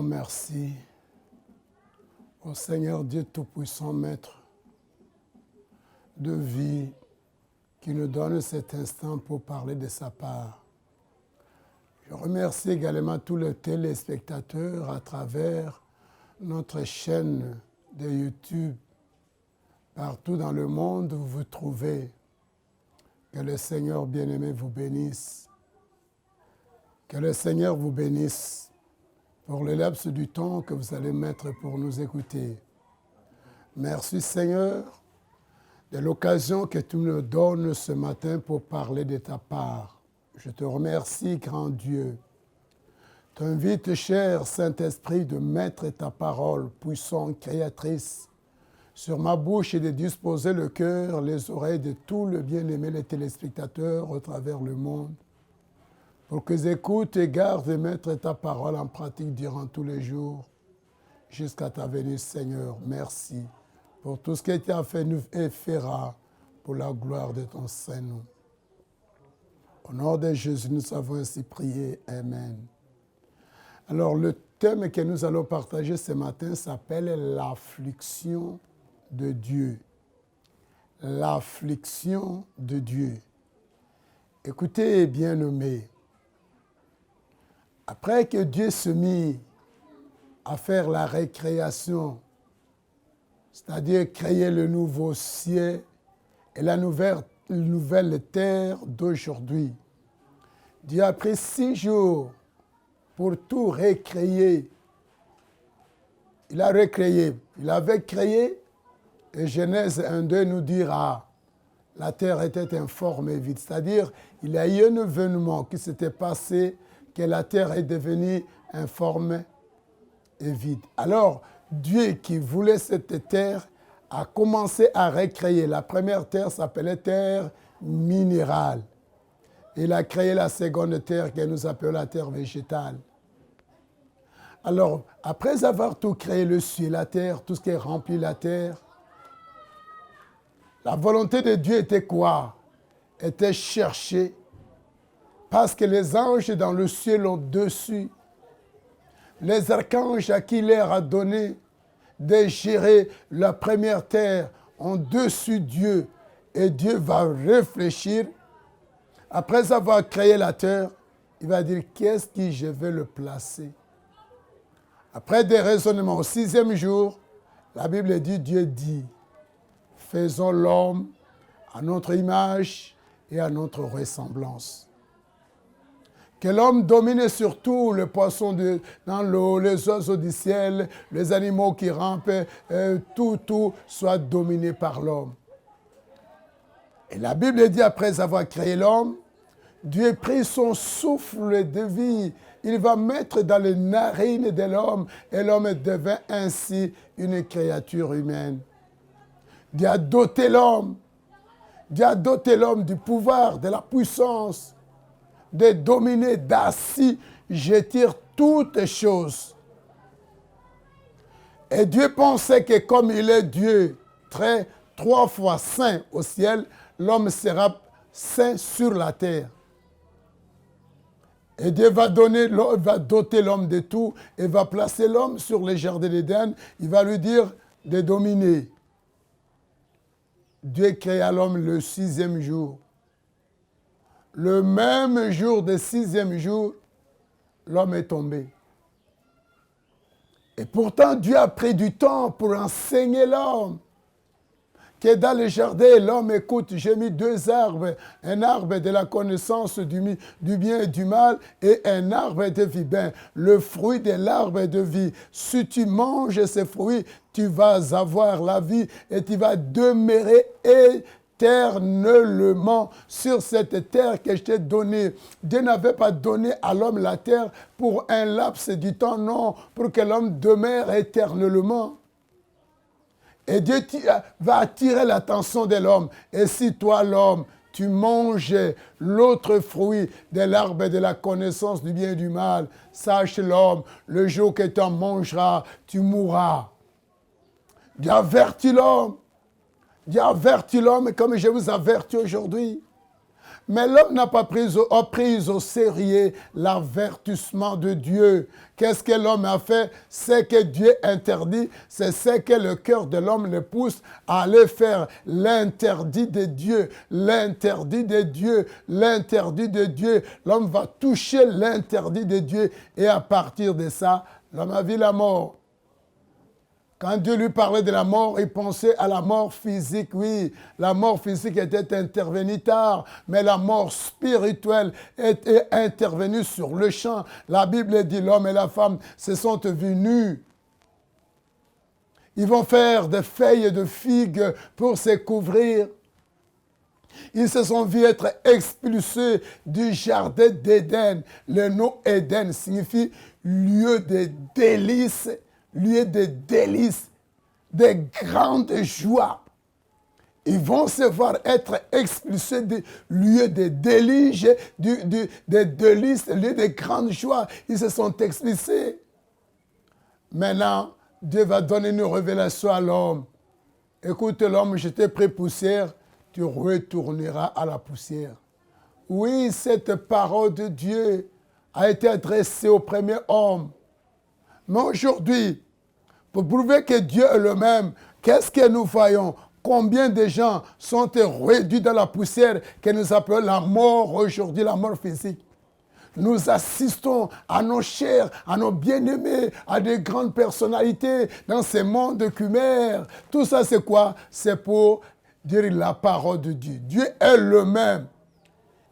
disons merci au Seigneur Dieu Tout-Puissant, Maître de vie, qui nous donne cet instant pour parler de sa part. Je remercie également tous les téléspectateurs à travers notre chaîne de YouTube, partout dans le monde où vous vous trouvez. Que le Seigneur bien-aimé vous bénisse. Que le Seigneur vous bénisse pour le laps du temps que vous allez mettre pour nous écouter. Merci Seigneur de l'occasion que tu nous donnes ce matin pour parler de ta part. Je te remercie, grand Dieu. T'invite, cher Saint-Esprit, de mettre ta parole puissante, créatrice, sur ma bouche et de disposer le cœur, les oreilles de tous les bien-aimés, les téléspectateurs au travers le monde, pour qu'ils écoutent et gardent et mettre ta parole en pratique durant tous les jours, jusqu'à ta venue, Seigneur. Merci pour tout ce que tu as fait et fera pour la gloire de ton Saint-Nom. Au nom de Jésus, nous avons ainsi prié. Amen. Alors, le thème que nous allons partager ce matin s'appelle l'affliction de Dieu. L'affliction de Dieu. Écoutez, bien-aimés, après que Dieu se mit à faire la récréation, c'est-à-dire créer le nouveau ciel et la nouvelle terre d'aujourd'hui, Dieu a pris 6 jours pour tout recréer. Il a recréé. Il avait créé, et Genèse 1:2 nous dira, la terre était informe et vide. C'est-à-dire, il y a eu un événement qui s'était passé, que la terre est devenue informe et vide. Alors, Dieu qui voulait cette terre a commencé à recréer. La première terre s'appelait terre minérale. Il a créé la seconde terre que nous appelons la terre végétale. Alors, après avoir tout créé, le ciel, la terre, tout ce qui remplit la terre, la volonté de Dieu était quoi? Était chercher, parce que les anges dans le ciel ont dessus, les archanges à qui il a donné de gérer la première terre ont dessus Dieu, et Dieu va réfléchir. Après avoir créé la terre, il va dire, qu'est-ce que je vais le placer? Après des raisonnements, au 6e jour, la Bible dit, Dieu dit, faisons l'homme à notre image et à notre ressemblance. Que l'homme domine surtout les poissons dans l'eau, les oiseaux du ciel, les animaux qui rampent, tout soit dominé par l'homme. Et la Bible dit, après avoir créé l'homme, Dieu prit son souffle de vie. Il va mettre dans les narines de l'homme et l'homme devint ainsi une créature humaine. Dieu a doté l'homme. Dieu a doté l'homme du pouvoir, de la puissance, de dominer, d'assujettir toutes choses. Et Dieu pensait que comme il est Dieu, 3 fois saint au ciel, l'homme sera saint sur la terre. Et Dieu va doter l'homme de tout et va placer l'homme sur les jardins d'Éden. Il va lui dire de dominer. Dieu créa l'homme le 6e jour. Le même jour du 6e jour, l'homme est tombé. Et pourtant, Dieu a pris du temps pour enseigner l'homme. Que dans le jardin, l'homme écoute, j'ai mis 2 arbres, un arbre de la connaissance du bien et du mal et un arbre de vie. Ben, le fruit de l'arbre de vie, si tu manges ces fruits, tu vas avoir la vie et tu vas demeurer éternellement sur cette terre que je t'ai donnée. Dieu n'avait pas donné à l'homme la terre pour un laps du temps, non, pour que l'homme demeure éternellement. Et Dieu va attirer l'attention de l'homme. Et si toi, l'homme, tu manges l'autre fruit de l'arbre de la connaissance du bien et du mal, sache l'homme, le jour que tu en mangeras, tu mourras. Dieu avertit l'homme. Dieu avertit l'homme comme je vous avertis aujourd'hui. Mais l'homme n'a pas pris au sérieux l'avertissement de Dieu. Qu'est-ce que l'homme a fait? C'est que Dieu interdit, c'est ce que le cœur de l'homme le pousse à aller faire. L'interdit de Dieu, l'interdit de Dieu, l'interdit de Dieu. L'homme va toucher l'interdit de Dieu et à partir de ça, l'homme a vu la mort. Quand Dieu lui parlait de la mort, il pensait à la mort physique, oui. La mort physique était intervenue tard, mais la mort spirituelle était intervenue sur le champ. La Bible dit l'homme et la femme se sont vus nus. Ils vont faire des feuilles de figues pour se couvrir. Ils se sont vus être expulsés du jardin d'Éden. Le nom Éden signifie lieu de délices. Lieu de délices, de grandes joies. Ils vont se voir être expulsés du lieu de délices, de délices, lieu de grandes joies. Ils se sont expulsés. Maintenant, Dieu va donner une révélation à l'homme. Écoute l'homme, je t'ai pris poussière, tu retourneras à la poussière. Oui, cette parole de Dieu a été adressée au premier homme. Mais aujourd'hui, pour prouver que Dieu est le même, qu'est-ce que nous voyons? Combien de gens sont réduits dans la poussière que nous appelons la mort aujourd'hui, la mort physique? Nous assistons à nos chers, à nos bien-aimés, à des grandes personnalités dans ce monde chimère. Tout ça, c'est quoi? C'est pour dire la parole de Dieu. Dieu est le même.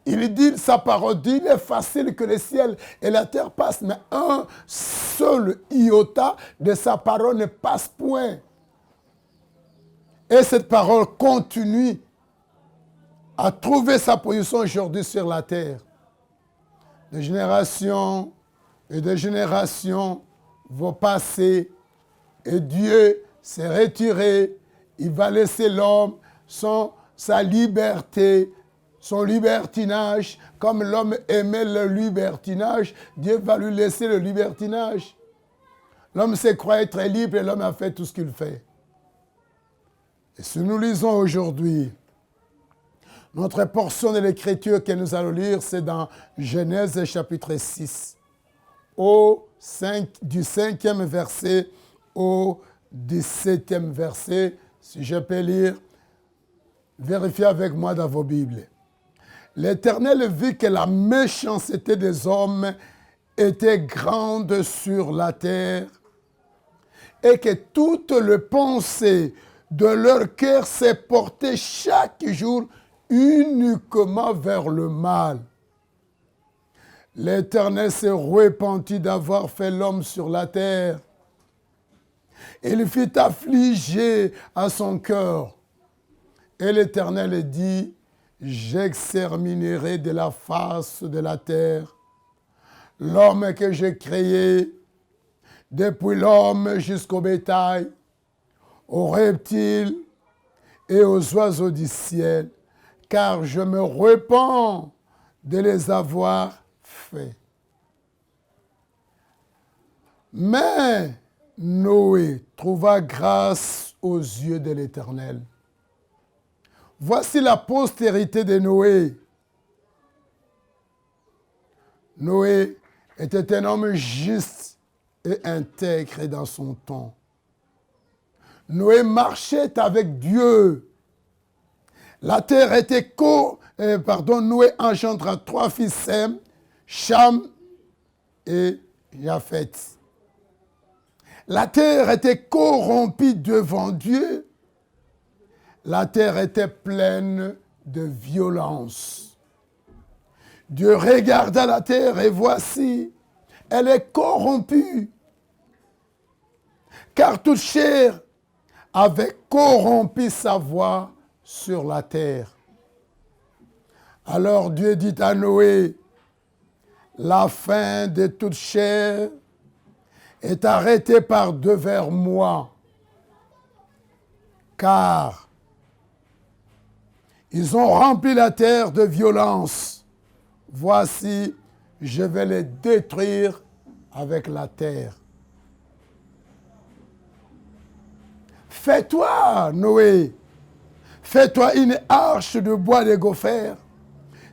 Il dit, sa parole dit, il est facile que le ciel et la terre passent, mais un seul iota de sa parole ne passe point. Et cette parole continue à trouver sa position aujourd'hui sur la terre. De génération et de génération vont passer et Dieu s'est retiré. Il va laisser l'homme sa liberté, son libertinage. Comme l'homme aimait le libertinage, Dieu va lui laisser le libertinage. L'homme se croit être libre et l'homme a fait tout ce qu'il fait. Et si nous lisons aujourd'hui, notre portion de l'écriture que nous allons lire, c'est dans Genèse chapitre 6, du 5e verset au 17e verset. Si je peux lire, vérifiez avec moi dans vos Bibles. L'Éternel vit que la méchanceté des hommes était grande sur la terre et que toutes les pensées de leur cœur s'est portée chaque jour uniquement vers le mal. L'Éternel s'est repenti d'avoir fait l'homme sur la terre. Il fit affliger à son cœur. Et l'Éternel dit, j'exterminerai de la face de la terre l'homme que j'ai créé, depuis l'homme jusqu'au bétail, aux reptiles et aux oiseaux du ciel, car je me repens de les avoir faits. Mais Noé trouva grâce aux yeux de l'Éternel. Voici la postérité de Noé. Noé était un homme juste et intègre dans son temps. Noé marchait avec Dieu. La terre était Noé engendra 3 fils Sem, Cham et Japheth. La terre était corrompue devant Dieu. La terre était pleine de violence. Dieu regarda la terre et voici, elle est corrompue. Car toute chair avait corrompu sa voie sur la terre. Alors Dieu dit à Noé, la fin de toute chair est arrêtée par devers moi, car ils ont rempli la terre de violence. Voici, je vais les détruire avec la terre. Fais-toi, Noé, fais-toi une arche de bois de gopher.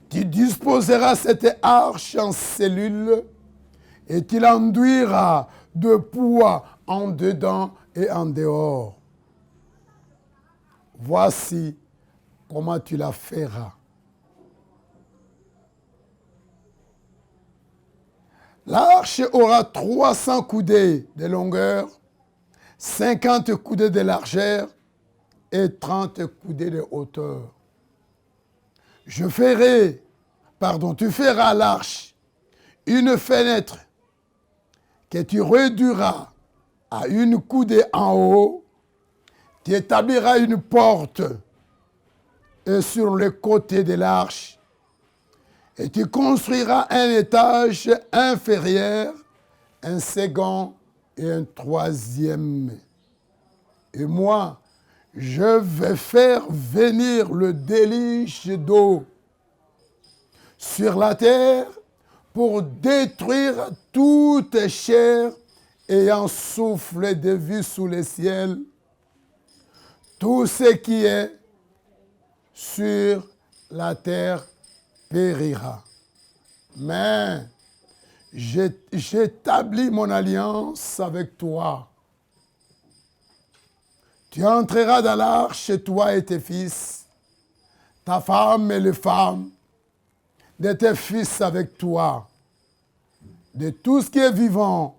Tu disposeras cette arche en cellules et tu l'enduiras de poids en dedans et en dehors. Voici comment tu la feras. L'arche aura 300 coudées de longueur, 50 coudées de largeur et 30 coudées de hauteur. Tu feras à l'arche une fenêtre que tu réduiras à une coudée en haut. Tu établiras une porte et sur le côté de l'arche et tu construiras un étage inférieur, un second et un troisième. Et moi, je vais faire venir le déluge d'eau sur la terre pour détruire toute chair ayant souffle de vie sous le ciel. Tout ce qui est sur la terre périra. Mais j'établis mon alliance avec toi. Tu entreras dans l'arche, toi et tes fils, ta femme et les femmes de tes fils avec toi, de tout ce qui est vivant,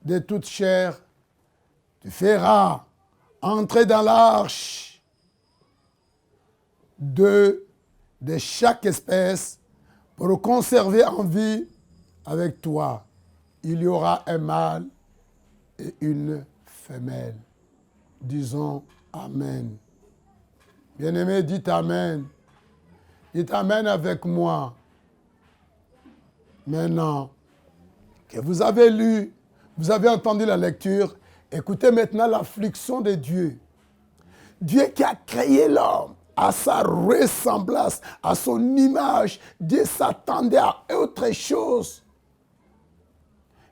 de toute chair, tu feras entrer dans l'arche de chaque espèce pour conserver en vie avec toi. Il y aura un mâle et une femelle. Disons Amen. Bien-aimés, dites Amen. Dites Amen avec moi. Maintenant que vous avez lu, vous avez entendu la lecture, écoutez maintenant l'affliction de Dieu. Dieu qui a créé l'homme à sa ressemblance, à son image. Dieu s'attendait à autre chose.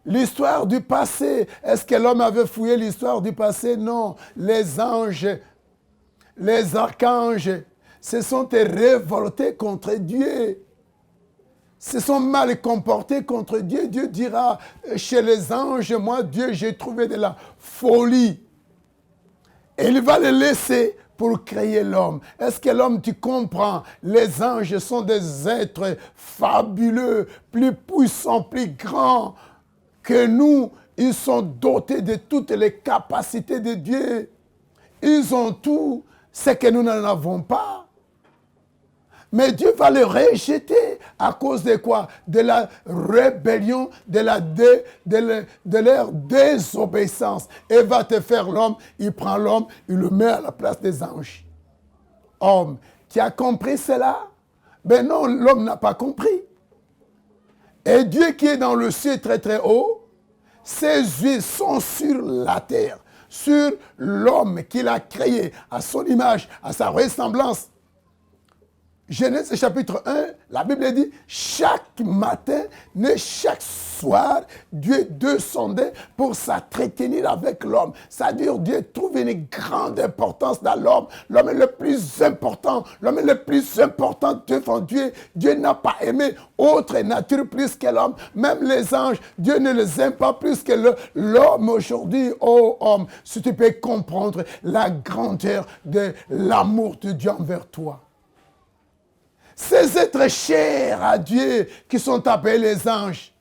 L'histoire du passé, est-ce que l'homme avait fouillé l'histoire du passé? Non. Les anges, les archanges se sont révoltés contre Dieu. Se sont mal comportés contre Dieu. Dieu dira chez les anges, moi Dieu, j'ai trouvé de la folie. Et il va les laisser pour créer l'homme. Est-ce que l'homme, tu comprends? Les anges sont des êtres fabuleux, plus puissants, plus grands que nous. Ils sont dotés de toutes les capacités de Dieu. Ils ont tout ce que nous n'en avons pas. Mais Dieu va les rejeter à cause de quoi? De la rébellion, de leur désobéissance. Et va te faire l'homme, il prend l'homme, il le met à la place des anges. Homme, tu as compris cela? Ben non, l'homme n'a pas compris. Et Dieu qui est dans le ciel très très haut, ses yeux sont sur la terre, sur l'homme qu'il a créé à son image, à sa ressemblance. Genèse chapitre 1, la Bible dit, chaque matin, mais chaque soir, Dieu descendait pour s'entretenir avec l'homme. C'est-à-dire, Dieu trouve une grande importance dans l'homme. L'homme est le plus important. L'homme est le plus important devant Dieu. Dieu n'a pas aimé autre nature plus que l'homme. Même les anges, Dieu ne les aime pas plus que l'homme aujourd'hui. Oh homme, si tu peux comprendre la grandeur de l'amour de Dieu envers toi. Ces êtres chers à Dieu qui sont appelés les anges,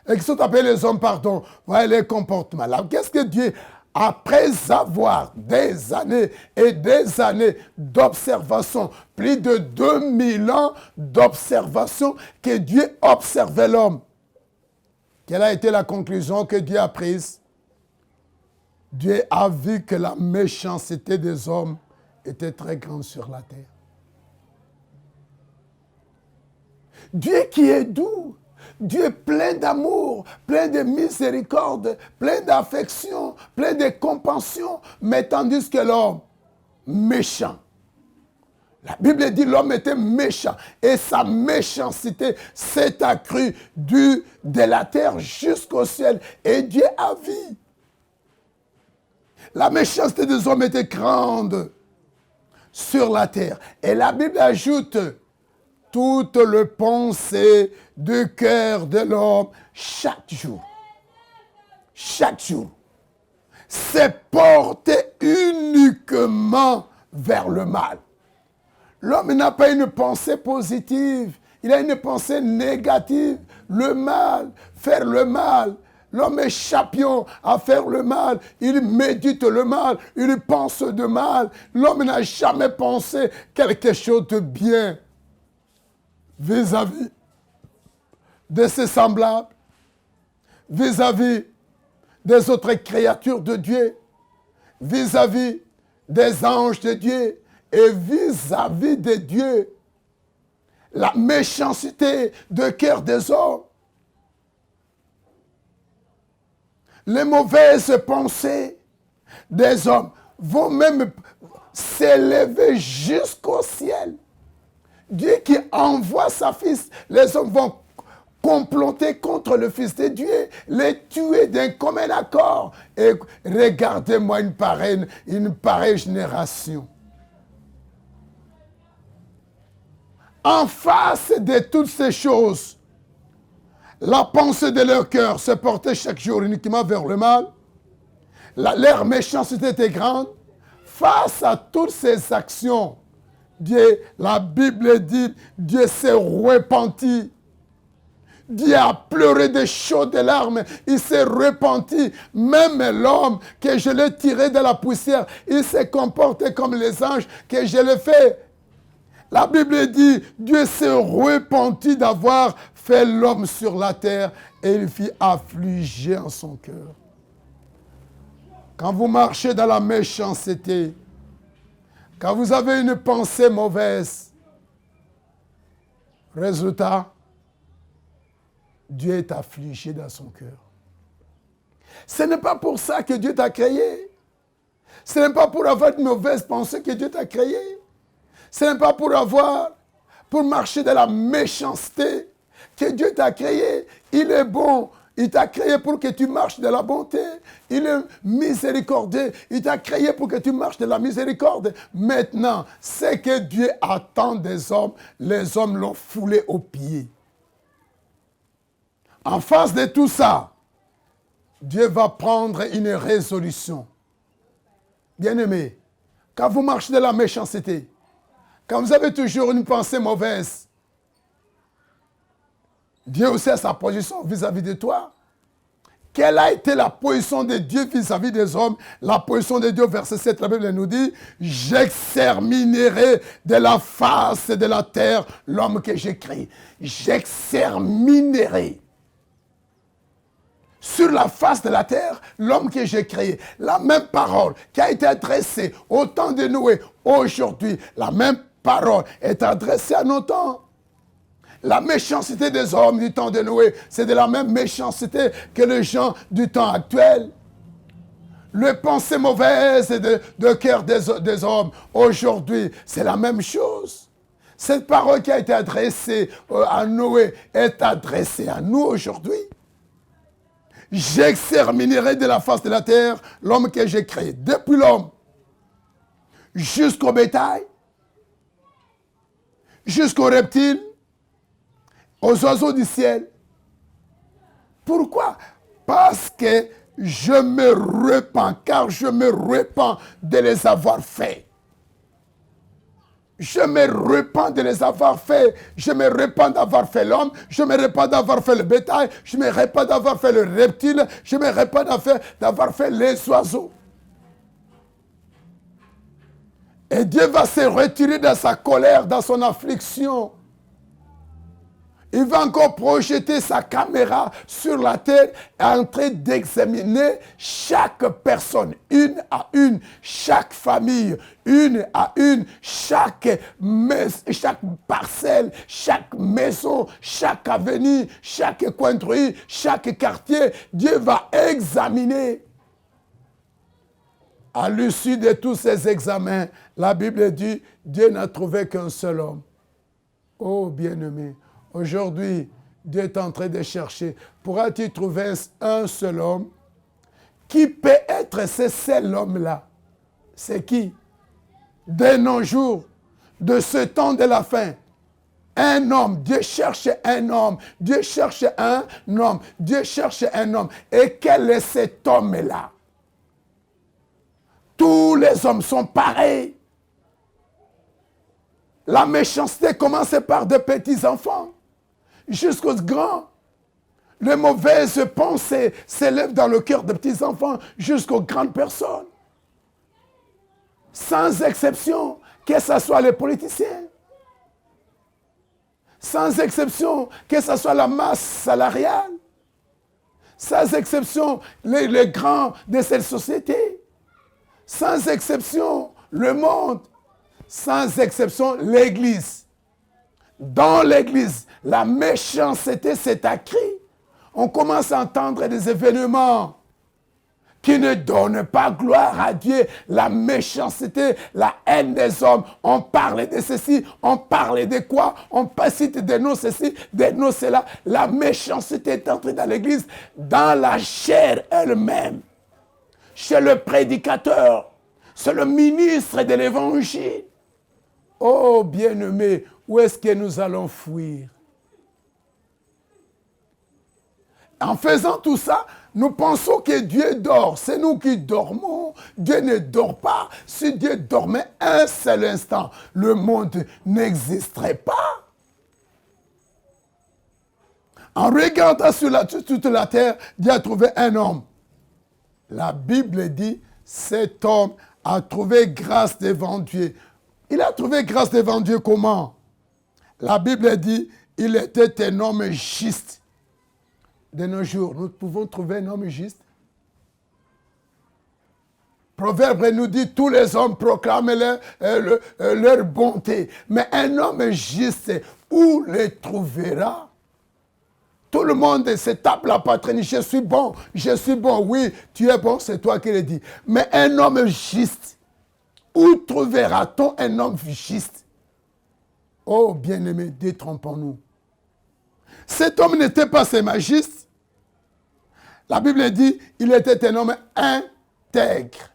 et qui sont appelés les hommes, pardon, voyez les comportements là. Qu'est-ce que Dieu, après avoir des années et des années d'observation, plus de 2000 ans d'observation que Dieu observait l'homme, quelle a été la conclusion que Dieu a prise? Dieu a vu que la méchanceté des hommes était très grande sur la terre. Dieu qui est doux, Dieu plein d'amour, plein de miséricorde, plein d'affection, plein de compassion, mais tandis que l'homme, méchant. La Bible dit l'homme était méchant et sa méchanceté s'est accrue de la terre jusqu'au ciel et Dieu a vu. La méchanceté des hommes était grande sur la terre. Et la Bible ajoute toutes les pensées du cœur de l'homme chaque jour. Chaque jour. C'est porté uniquement vers le mal. L'homme n'a pas une pensée positive, il a une pensée négative. Le mal, faire le mal. L'homme est champion à faire le mal. Il médite le mal, il pense de mal. L'homme n'a jamais pensé quelque chose de bien vis-à-vis de ses semblables, vis-à-vis des autres créatures de Dieu, vis-à-vis des anges de Dieu et vis-à-vis de Dieu. La méchanceté de cœur des hommes, les mauvaises pensées des hommes vont même s'élever jusqu'au ciel. Dieu qui envoie sa fils, les hommes vont comploter contre le Fils de Dieu, les tuer d'un commun accord. Et regardez-moi une pareille génération. En face de toutes ces choses, la pensée de leur cœur se portait chaque jour uniquement vers le mal. Leur méchanceté était grande. Face à toutes ces actions, Dieu, la Bible dit, Dieu s'est repenti. Dieu a pleuré des chaudes larmes, il s'est repenti. Même l'homme que je l'ai tiré de la poussière, il s'est comporté comme les anges que je l'ai fait. La Bible dit, Dieu s'est repenti d'avoir fait l'homme sur la terre et il fit affliger en son cœur. Quand vous marchez dans la méchanceté, quand vous avez une pensée mauvaise, résultat, Dieu est affligé dans son cœur. Ce n'est pas pour ça que Dieu t'a créé. Ce n'est pas pour avoir de mauvaises pensées que Dieu t'a créé. Ce n'est pas pour marcher dans la méchanceté que Dieu t'a créé. Il est bon. Il t'a créé pour que tu marches dans la bonté. Il est miséricordieux. Il t'a créé pour que tu marches dans la miséricorde. Maintenant, ce que Dieu attend des hommes, les hommes l'ont foulé aux pieds. En face de tout ça, Dieu va prendre une résolution. Bien-aimés, quand vous marchez dans la méchanceté, quand vous avez toujours une pensée mauvaise, Dieu aussi a sa position vis-à-vis de toi. Quelle a été la position de Dieu vis-à-vis des hommes? La position de Dieu, verset 7, la Bible nous dit, « J'exterminerai de la face de la terre l'homme que j'ai créé. » J'exterminerai. Sur la face de la terre, l'homme que j'ai créé. La même parole qui a été adressée au temps de Noé, aujourd'hui, la même parole est adressée à nos temps. La méchanceté des hommes du temps de Noé, c'est de la même méchanceté que les gens du temps actuel. Les pensées mauvaises de cœur des hommes, aujourd'hui, c'est la même chose. Cette parole qui a été adressée à Noé est adressée à nous aujourd'hui. J'exterminerai de la face de la terre l'homme que j'ai créé. Depuis l'homme jusqu'au bétail, jusqu'aux reptiles, aux oiseaux du ciel. Pourquoi? Parce que je me repens, car je me repens de les avoir faits. Je me repens de les avoir faits. Je me repens d'avoir fait l'homme. Je me repens d'avoir fait le bétail. Je me repens d'avoir fait le reptile. Je me repens d'avoir fait les oiseaux. Et Dieu va se retirer dans sa colère, dans son affliction. Il va encore projeter sa caméra sur la terre et en train d'examiner chaque personne, une à une, chaque famille, une à une, chaque parcelle, chaque maison, chaque avenue, chaque coin de rue, chaque quartier. Dieu va examiner. À l'issue de tous ces examens, la Bible dit, Dieu n'a trouvé qu'un seul homme. Oh bien-aimé, aujourd'hui, Dieu est en train de chercher. Pourras-tu trouver un seul homme? Qui peut être ce seul homme-là? C'est qui? De nos jours, de ce temps de la fin, un homme. Dieu cherche un homme. Dieu cherche un homme. Dieu cherche un homme. Et quel est cet homme-là? Tous les hommes sont pareils. La méchanceté commence par de petits enfants jusqu'aux grands. Les mauvaises pensées s'élèvent dans le cœur de petits enfants jusqu'aux grandes personnes. Sans exception, que ce soit les politiciens. Sans exception, que ce soit la masse salariale. Sans exception, les grands de cette société. Sans exception, le monde. Sans exception, l'Église. Dans l'Église, la méchanceté s'est accrue. On commence à entendre des événements qui ne donnent pas gloire à Dieu. La méchanceté, la haine des hommes. On parle de ceci, on parle de quoi? On cite des noms ceci, des noms cela. La méchanceté est entrée dans l'Église, dans la chair elle-même. Chez le prédicateur, c'est le ministre de l'Évangile. Oh bien-aimé, où est-ce que nous allons fuir? En faisant tout ça, nous pensons que Dieu dort. C'est nous qui dormons. Dieu ne dort pas. Si Dieu dormait un seul instant, le monde n'existerait pas. En regardant sur toute la terre, Dieu a trouvé un homme. La Bible dit, cet homme a trouvé grâce devant Dieu. Il a trouvé grâce devant Dieu comment? La Bible dit, il était un homme juste. De nos jours, nous pouvons trouver un homme juste. Proverbe nous dit, tous les hommes proclament leur bonté. Mais un homme juste, où le trouvera? Tout le monde se tape la poitrine. Je suis bon, oui, tu es bon, c'est toi qui le dis. Mais un homme juste, où trouvera-t-on un homme juste? Oh, bien-aimé, détrompons-nous. Cet homme n'était pas seulement juste. La Bible dit, il était un homme intègre.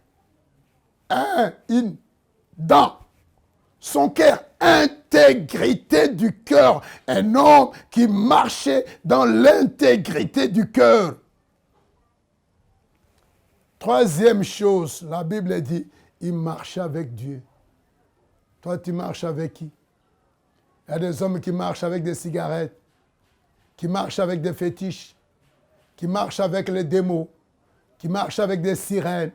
Dans son cœur, intégrité du cœur. Un homme qui marchait dans l'intégrité du cœur. Troisième chose, la Bible dit, il marchait avec Dieu. Toi, tu marches avec qui? Il y a des hommes qui marchent avec des cigarettes, qui marchent avec des fétiches, qui marchent avec les démons, qui marchent avec des sirènes,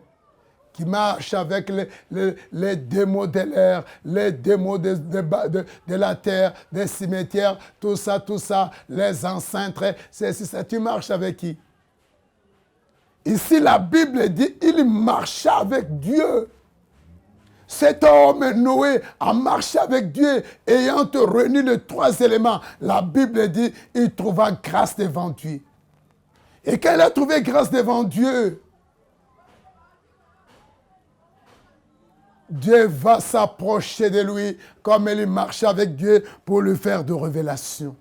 qui marchent avec les démons de l'air, les démons de la terre, des cimetières, tout ça, les enceintes, c'est ça. Tu marches avec qui? Ici, la Bible dit, il marcha avec Dieu. Cet homme, Noé, a marché avec Dieu, ayant réuni les trois éléments. La Bible dit, il trouva grâce devant Dieu. Et quand il a trouvé grâce devant Dieu, Dieu va s'approcher de lui comme il marche avec Dieu pour lui faire de révélations.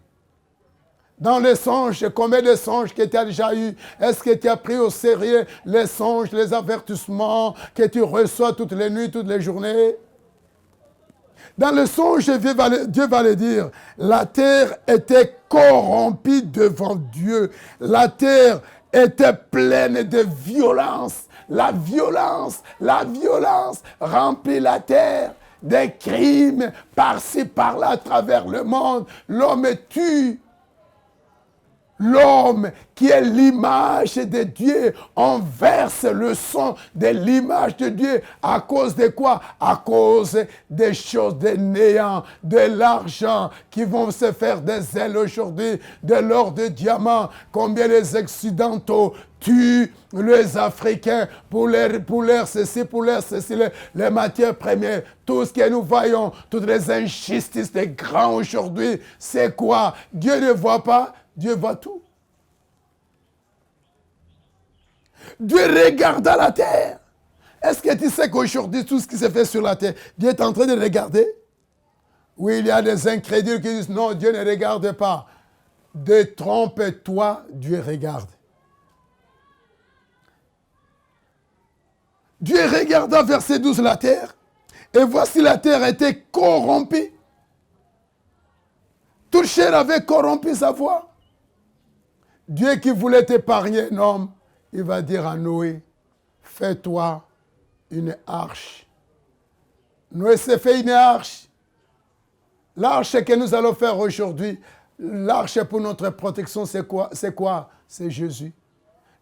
Dans les songes, combien de songes que tu as déjà eu? Est-ce que tu as pris au sérieux les songes, les avertissements que tu reçois toutes les nuits, toutes les journées? Dans le songe, Dieu va le dire, la terre était corrompue devant Dieu. La terre était pleine de violence. La violence remplit la terre. Des crimes par-ci, par-là, à travers le monde. L'homme tue. L'homme qui est l'image de Dieu, on verse le sang de l'image de Dieu. À cause de quoi? À cause des choses de néant, de l'argent qui vont se faire des ailes aujourd'hui, de l'or, de diamant. Combien les Occidentaux tuent les Africains pour leur ceci, les matières premières. Tout ce que nous voyons, toutes les injustices des grands aujourd'hui, c'est quoi? Dieu ne voit pas. Dieu voit tout. Dieu regarda la terre. Est-ce que tu sais qu'aujourd'hui, tout ce qui se fait sur la terre, Dieu est en train de regarder? Oui, il y a des incrédules qui disent, non, Dieu ne regarde pas. Détrompe-toi, Dieu regarde. Dieu regarda, verset 12, la terre, et voici la terre était corrompue. toute chair avait corrompu sa voie. Dieu qui voulait épargner un homme, il va dire à Noé, fais-toi une arche. Noé s'est fait une arche. L'arche que nous allons faire aujourd'hui, l'arche pour notre protection, c'est quoi? C'est Jésus.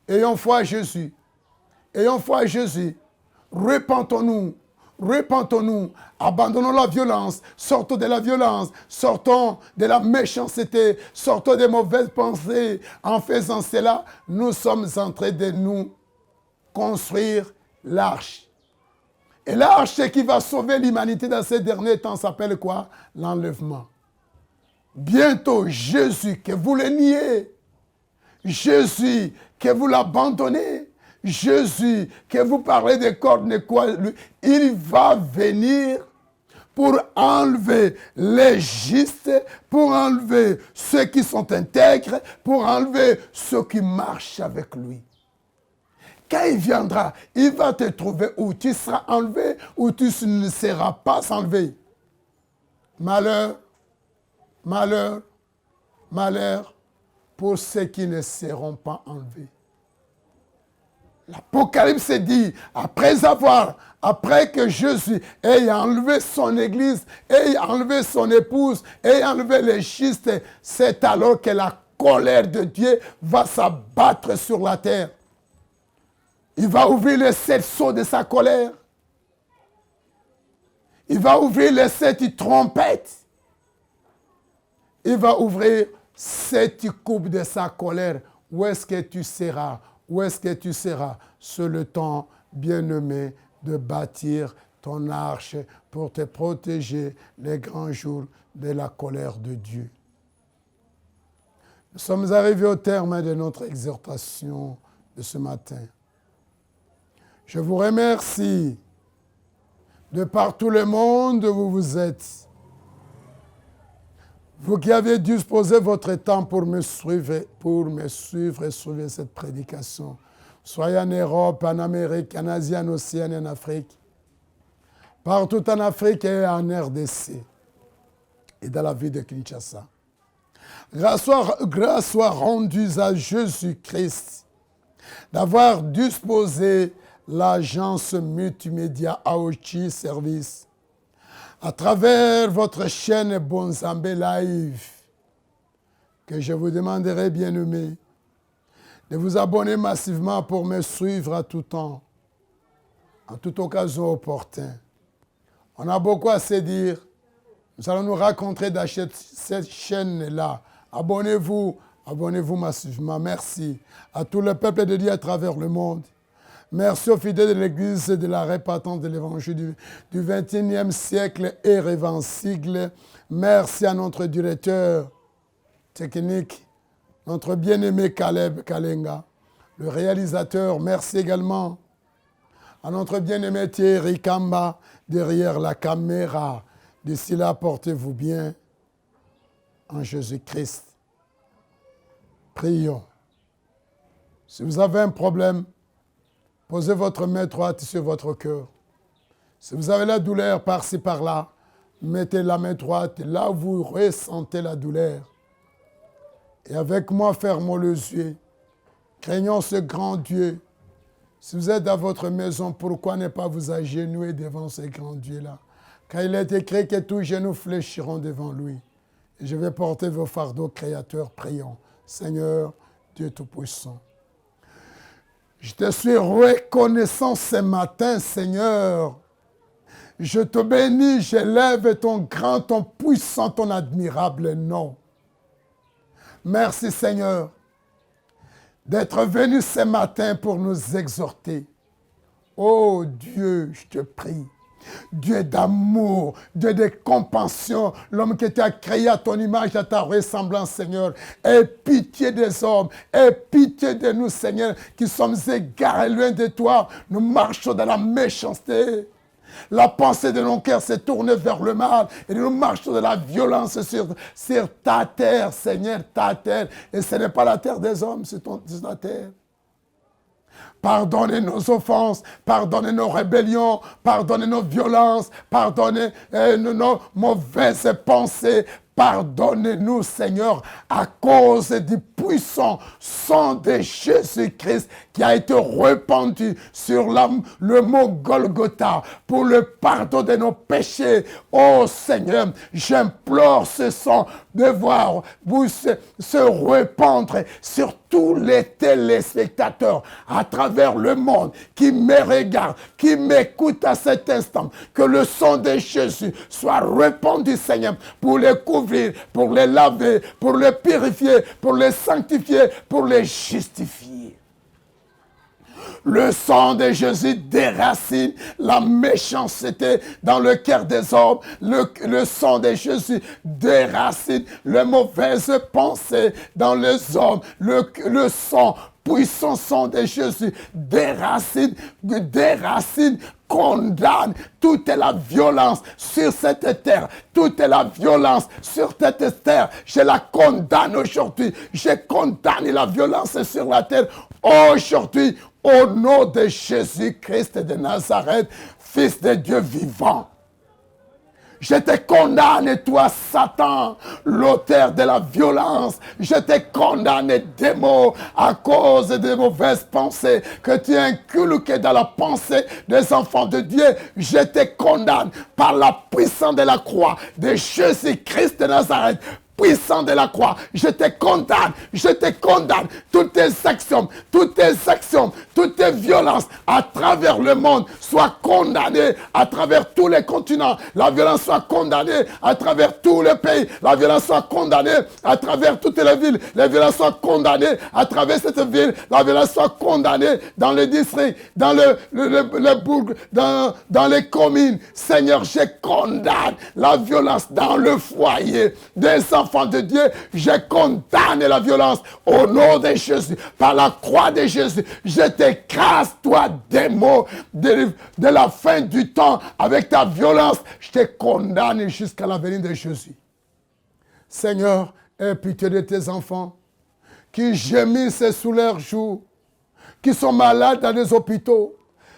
Ayons foi à Jésus. Ayons foi à Jésus. Repentons-nous. Repentons-nous. Abandonnons la violence. Sortons de la violence. Sortons de la méchanceté. Sortons des mauvaises pensées. En faisant cela, nous sommes en train de nous construire l'arche. Et l'arche qui va sauver l'humanité dans ces derniers temps s'appelle quoi? L'enlèvement. Bientôt, Jésus, que vous le niez. Jésus, que vous l'abandonnez. Jésus, que vous parlez de cordes, quoi, il va venir pour enlever les justes, pour enlever ceux qui sont intègres, pour enlever ceux qui marchent avec lui. Quand il viendra, il va te trouver où tu seras enlevé ou tu ne seras pas enlevé. Malheur, malheur, malheur pour ceux qui ne seront pas enlevés. L'Apocalypse dit, après que Jésus ait enlevé son église, ait enlevé son épouse, ait enlevé les justes, c'est alors que la colère de Dieu va s'abattre sur la terre. Il va ouvrir les 7 sceaux de sa colère. Il va ouvrir les 7 trompettes. Il va ouvrir 7 coupes de sa colère. Où est-ce que tu seras? Où est-ce que tu seras? C'est le temps, bien-aimé, de bâtir ton arche pour te protéger les grands jours de la colère de Dieu. Nous sommes arrivés au terme de notre exhortation de ce matin. Je vous remercie. De par tout le monde où vous êtes. Vous qui avez disposé votre temps pour me suivre et suivre cette prédication. Soyez en Europe, en Amérique, en Asie, en Océanie, en Afrique. Partout en Afrique et en RDC. Et dans la ville de Kinshasa. Grâce soit rendue à Jésus-Christ d'avoir disposé l'agence multimédia AOCHI Service à travers votre chaîne Bonzambé Live, que je vous demanderai, bien-aimés, de vous abonner massivement pour me suivre à tout temps, en toute occasion opportune. On a beaucoup à se dire. Nous allons nous rencontrer dans cette chaîne-là. Abonnez-vous massivement. Merci à tout le peuple de Dieu à travers le monde. Merci aux fidèles de l'Église de la répandance de l'Évangile du XXIe siècle et révencible. Merci à notre directeur technique, notre bien-aimé Caleb Kalenga, le réalisateur. Merci également à notre bien-aimé Thierry Kamba derrière la caméra. D'ici là, portez-vous bien en Jésus-Christ. Prions. Si vous avez un problème, posez votre main droite sur votre cœur. Si vous avez la douleur par-ci, par-là, mettez la main droite là où vous ressentez la douleur. Et avec moi, fermons les yeux. Craignons ce grand Dieu. Si vous êtes dans votre maison, pourquoi ne pas vous agenouiller devant ce grand Dieu-là? Car il est écrit que tous genoux fléchiront devant lui. Et je vais porter vos fardeaux, Créateur, prions. Seigneur, Dieu Tout-Puissant. Je te suis reconnaissant ce matin, Seigneur. Je te bénis, j'élève ton grand, ton puissant, ton admirable nom. Merci, Seigneur, d'être venu ce matin pour nous exhorter. Oh Dieu, je te prie. Dieu d'amour, Dieu de compassion, l'homme que tu as créé à ton image, à ta ressemblance, Seigneur. Aie pitié des hommes, aie pitié de nous, Seigneur, qui sommes égarés loin de toi. Nous marchons dans la méchanceté. La pensée de nos cœurs s'est tournée vers le mal et nous marchons de la violence sur ta terre, Seigneur, ta terre. Et ce n'est pas la terre des hommes, c'est ta terre. Pardonnez nos offenses, pardonnez nos rébellions, pardonnez nos violences, pardonnez nos mauvaises pensées. Pardonnez-nous, Seigneur, à cause du puissant sang de Jésus-Christ qui a été répandu sur le mont Golgotha pour le pardon de nos péchés. Oh Seigneur, j'implore ce sang de voir vous se répandre sur tous les téléspectateurs à travers le monde qui me regardent, qui m'écoutent à cet instant. Que le sang de Jésus soit répandu, Seigneur, pour les couvrir, pour les laver, pour les purifier, pour les sanctifier, pour les justifier. Le sang de Jésus déracine la méchanceté dans le cœur des hommes. Le sang de Jésus déracine les mauvaises pensées dans les hommes. Le sang, puissant sang de Jésus, déracine, condamne toute la violence sur cette terre, toute la violence sur cette terre. Je la condamne aujourd'hui. Je condamne la violence sur la terre aujourd'hui. Au nom de Jésus-Christ de Nazareth, Fils de Dieu vivant. Je te condamne, toi, Satan, l'auteur de la violence. Je te condamne, démon, à cause des mauvaises pensées que tu inculques dans la pensée des enfants de Dieu. Je te condamne par la puissance de la croix de Jésus-Christ de Nazareth. Puissant de la croix, je te condamne, toutes tes actions, toutes tes violences à travers le monde soient condamnées à travers tous les continents. La violence soit condamnée à travers tous les pays. La violence soit condamnée à travers toutes les villes. La violence soit condamnée à travers cette ville. La violence soit condamnée dans les districts, dans le bourg, dans les communes. Seigneur, je condamne la violence dans le foyer des enfants de Dieu. Je condamne la violence au nom de Jésus, par la croix de Jésus. Je t'écrase, toi, démon de la fin du temps, avec ta violence. Je te condamne jusqu'à la venue de Jésus. Seigneur, aie pitié de tes enfants qui gémissent sous leurs joues, qui sont malades dans des hôpitaux,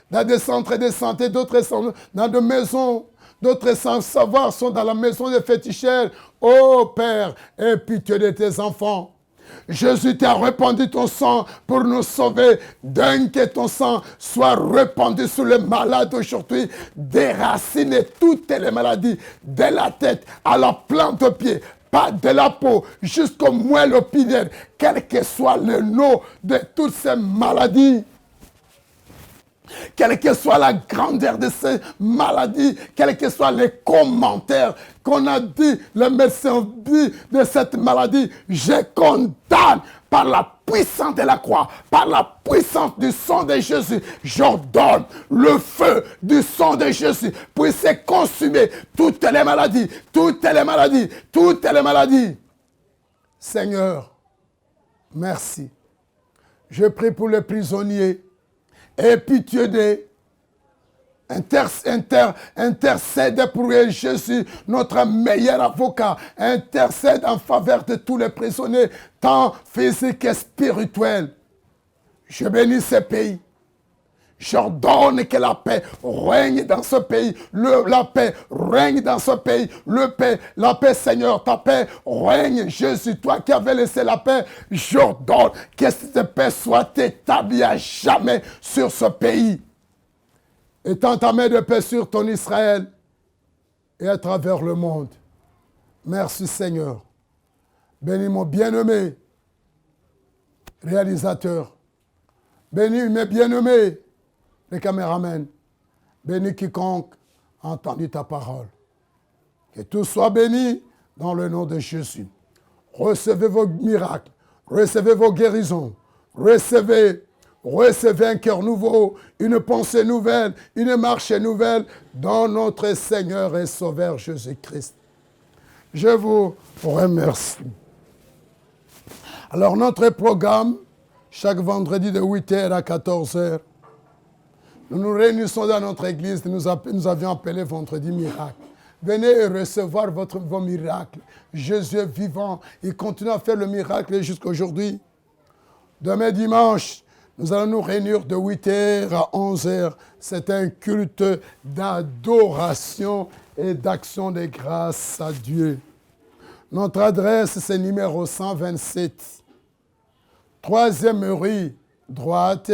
dans des centres de santé, d'autres sont dans des maisons. D'autres sans savoir sont dans la maison des féticheurs. Oh Père, aie pitié de tes enfants. Jésus t'a répandu ton sang pour nous sauver. D'un que ton sang soit répandu sur les malades aujourd'hui. Déracine toutes les maladies de la tête à la plante au pied. Pas de la peau jusqu'au moelle épinière. Quel que soit le nom de toutes ces maladies. Quelle que soit la grandeur de ces maladies, quels que soient les commentaires qu'on a dit, le médecin dit de cette maladie, je condamne par la puissance de la croix, par la puissance du sang de Jésus, j'ordonne le feu du sang de Jésus puisse consumer toutes les maladies, toutes les maladies, toutes les maladies. Seigneur, merci. Je prie pour les prisonniers. Aie pitié de intercède pour Jésus, notre meilleur avocat. Intercède en faveur de tous les prisonniers, tant physiques que spirituels. Je bénis ce pays. J'ordonne que la paix règne dans ce pays. La paix règne dans ce pays. La paix, Seigneur, ta paix règne. Jésus, toi qui avais laissé la paix, j'ordonne que cette paix soit établie à jamais sur ce pays. Étends ta main de paix sur ton Israël et à travers le monde. Merci, Seigneur. Bénis mon bien-aimé réalisateur. Bénis mes bien-aimés les caméramans, bénis quiconque a entendu ta parole. Que tout soit béni dans le nom de Jésus. Recevez vos miracles, recevez vos guérisons, recevez un cœur nouveau, une pensée nouvelle, une marche nouvelle dans notre Seigneur et Sauveur Jésus-Christ. Je vous remercie. Alors notre programme, chaque vendredi de 8h à 14h, nous nous réunissons dans notre église, nous avions appelé vendredi miracle. Venez recevoir vos miracles. Jésus est vivant, il continue à faire le miracle jusqu'à aujourd'hui. Demain dimanche, nous allons nous réunir de 8h à 11h. C'est un culte d'adoration et d'action de grâce à Dieu. Notre adresse, c'est numéro 127. 3e rue, droite,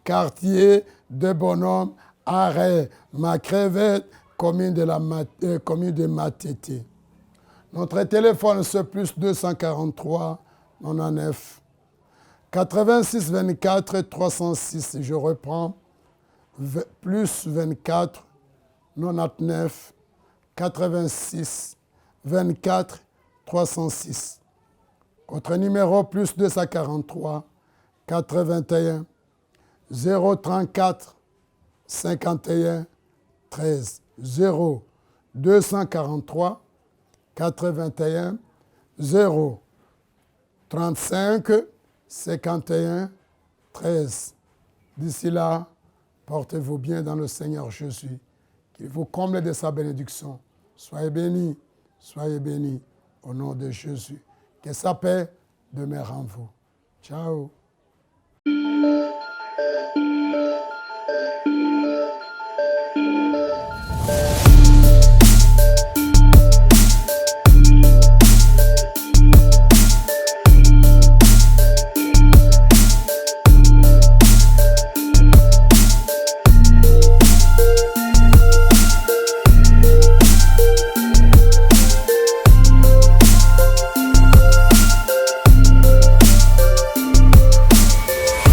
quartier de Bonhomme, arrêt Macrevette, commune de Matete. Notre téléphone, c'est plus 243 99 86 24 306. Je reprends. Plus 24 99 86 24 306. Autre numéro, plus 243 81 034 51 13 0 243 81 0 35 51 13. D'ici là, portez-vous bien dans le Seigneur Jésus, qu'il vous comble de sa bénédiction. Soyez bénis au nom de Jésus. Que sa paix demeure en vous. Ciao.